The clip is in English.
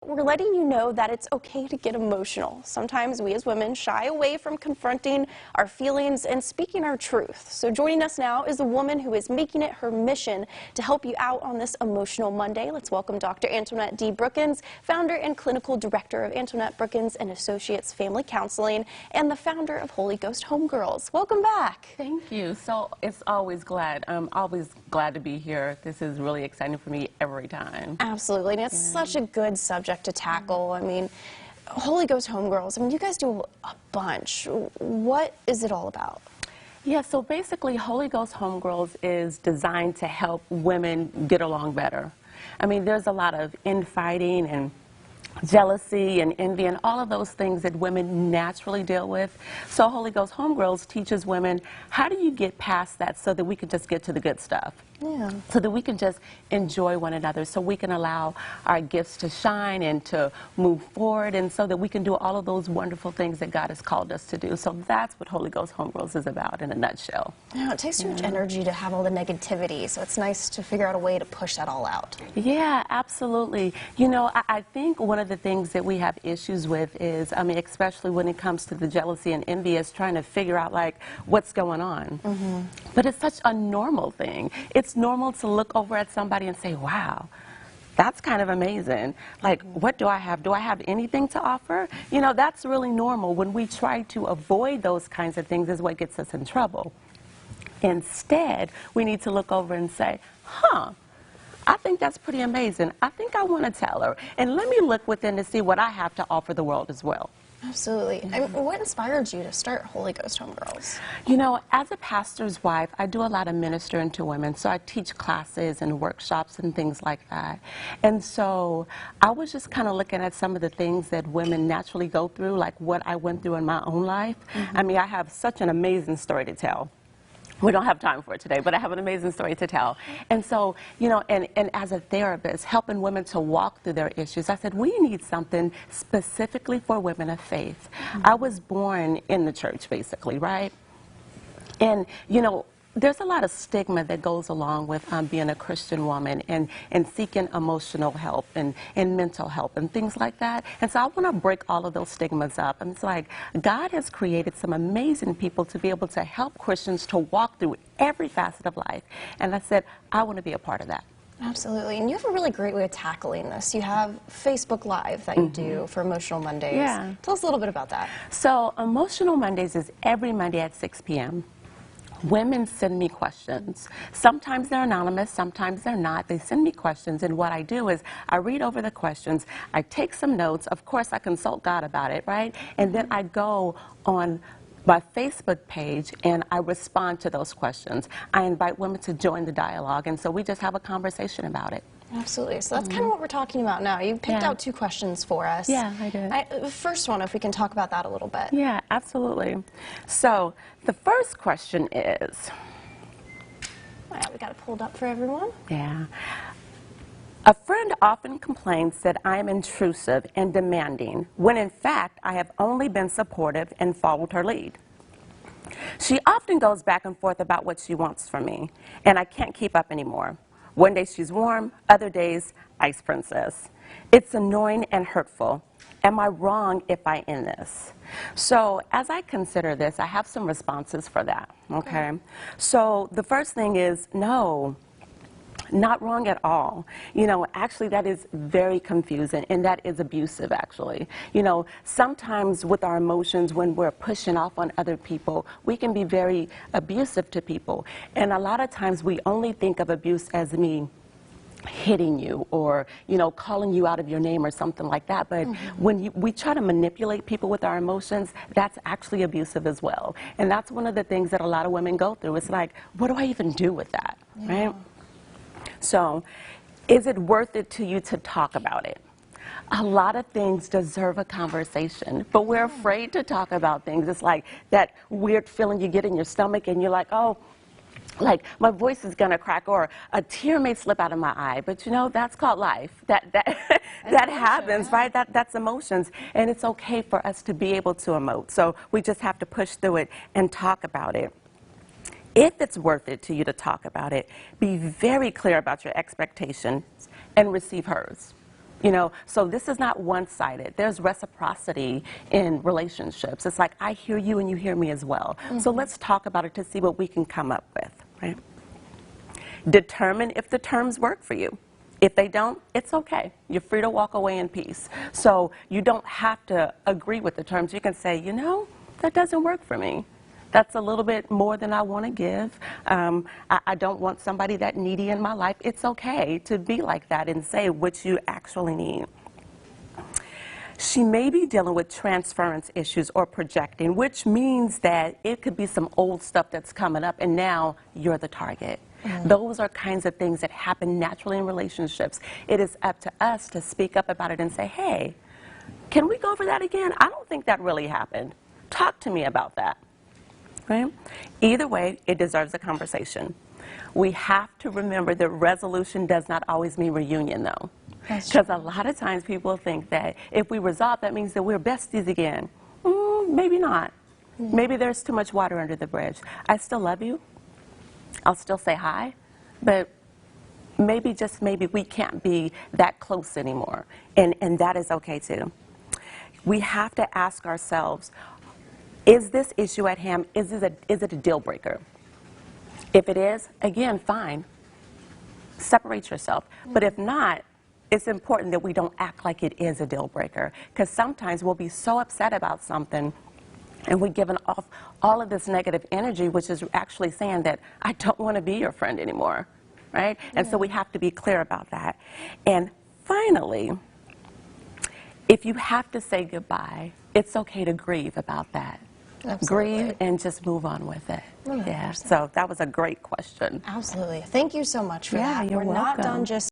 We're letting you know that it's okay to get emotional. Sometimes we as women shy away from confronting our feelings and speaking our truth. So joining us now is a woman who is making it her mission to help you out on this Emotional Monday. Let's welcome Dr. Antoinette D. Brookins, founder and clinical director of Antoinette Brookins and Associates Family Counseling and the founder of Holy Ghost Homegirls. Welcome back. Thank you. I'm always glad to be here. This is really exciting for me every time. Absolutely, and it's such a good subject to tackle. I mean, Holy Ghost Homegirls, I mean, you guys do a bunch. What is it all about? Yeah, so basically Holy Ghost Homegirls is designed to help women get along better. I mean, there's a lot of infighting and jealousy and envy and all of those things that women naturally deal with. So Holy Ghost Homegirls teaches women, how do you get past that so that we can just get to the good stuff? Yeah. So that we can just enjoy one another, so we can allow our gifts to shine and to move forward, and so that we can do all of those wonderful things that God has called us to do. So that's what Holy Ghost Homegirls is about in a nutshell. Yeah, it takes too much energy to have all the negativity, so it's nice to figure out a way to push that all out. Yeah, absolutely. You know, I think one of the things that we have issues with is, I mean, especially when it comes to the jealousy and envy, is trying to figure out, like, what's going on. But it's such a normal thing. It's normal to look over at somebody and say, wow, that's kind of amazing. Like, what do I have? Do I have anything to offer? You know, that's really normal. When we try to avoid those kinds of things is what gets us in trouble. Instead, we need to look over and say, huh, I think that's pretty amazing. I think I want to tell her. And let me look within to see what I have to offer the world as well. Absolutely. I mean, what inspired you to start Holy Ghost Homegirls? You know, as a pastor's wife, I do a lot of ministering to women. So I teach classes and workshops and things like that. And so I was just kind of looking at some of the things that women naturally go through, like what I went through in my own life. I mean, I have such an amazing story to tell. We don't have time for it today, but I have an amazing story to tell. And so, you know, and as a therapist, helping women to walk through their issues, I said, we need something specifically for women of faith. I was born in the church, basically, right? And, you know, there's a lot of stigma that goes along with being a Christian woman and seeking emotional help and mental help and things like that. And so I want to break all of those stigmas up. And it's like, God has created some amazing people to be able to help Christians to walk through every facet of life. And I said, I want to be a part of that. Absolutely. And you have a really great way of tackling this. You have Facebook Live that you do for Emotional Mondays. Yeah. Tell us a little bit about that. So Emotional Mondays is every Monday at 6 p.m. Women send me questions. Sometimes they're anonymous, sometimes they're not. They send me questions, and what I do is I read over the questions, I take some notes. Of course, I consult God about it, right? And then I go on my Facebook page and I respond to those questions. I invite women to join the dialogue, and so we just have a conversation about it. Absolutely. So that's kind of what we're talking about now. You picked out two questions for us. Yeah, I did. The first one, if we can talk about that a little bit. Yeah, absolutely. So the first question is... Yeah, we got it pulled up for everyone. Yeah. A friend often complains that I am intrusive and demanding, when in fact I have only been supportive and followed her lead. She often goes back and forth about what she wants from me, and I can't keep up anymore. One day she's warm, other days, ice princess. It's annoying and hurtful. Am I wrong if I end this? So as I consider this, I have some responses for that, okay? So the first thing is, no, not wrong at all. You know, actually that is very confusing, and that is abusive, actually. You know, sometimes with our emotions, when we're pushing off on other people, we can be very abusive to people. And a lot of times we only think of abuse as me hitting you or, you know, calling you out of your name or something like that. But when we try to manipulate people with our emotions, that's actually abusive as well. And that's one of the things that a lot of women go through. It's like, what do I even do with that, right? So, is it worth it to you to talk about it? A lot of things deserve a conversation, but we're afraid to talk about things. It's like that weird feeling you get in your stomach and you're like, oh, like my voice is gonna crack or a tear may slip out of my eye. But you know, that's called life. That happens, right? That's emotions, and it's okay for us to be able to emote. So we just have to push through it and talk about it. If it's worth it to you to talk about it, be very clear about your expectations and receive hers. You know, so this is not one-sided. There's reciprocity in relationships. It's like, I hear you and you hear me as well. So let's talk about it to see what we can come up with, right? Determine if the terms work for you. If they don't, it's okay. You're free to walk away in peace. So you don't have to agree with the terms. You can say, you know, that doesn't work for me. That's a little bit more than I want to give. I don't want somebody that needy in my life. It's okay to be like that and say what you actually need. She may be dealing with transference issues or projecting, which means that it could be some old stuff that's coming up and now you're the target. Those are kinds of things that happen naturally in relationships. It is up to us to speak up about it and say, hey, can we go over that again? I don't think that really happened. Talk to me about that. Right? Either way, it deserves a conversation. We have to remember that resolution does not always mean reunion, though. Because a lot of times people think that if we resolve, that means that we're besties again. Maybe not. Maybe there's too much water under the bridge. I still love you. I'll still say hi. But maybe, just maybe, we can't be that close anymore. And that is okay, too. We have to ask ourselves, is this issue at hand, is it a deal breaker? If it is, again, fine. Separate yourself. But if not, it's important that we don't act like it is a deal breaker. Because sometimes we'll be so upset about something and we're giving off all of this negative energy, which is actually saying that I don't want to be your friend anymore. Right? And so we have to be clear about that. And finally, if you have to say goodbye, it's okay to grieve about that. Absolutely. Grieve and just move on with it. 100%. Yeah, so that was a great question. Absolutely. Thank you so much for Yeah, that. you're We're not welcome. done just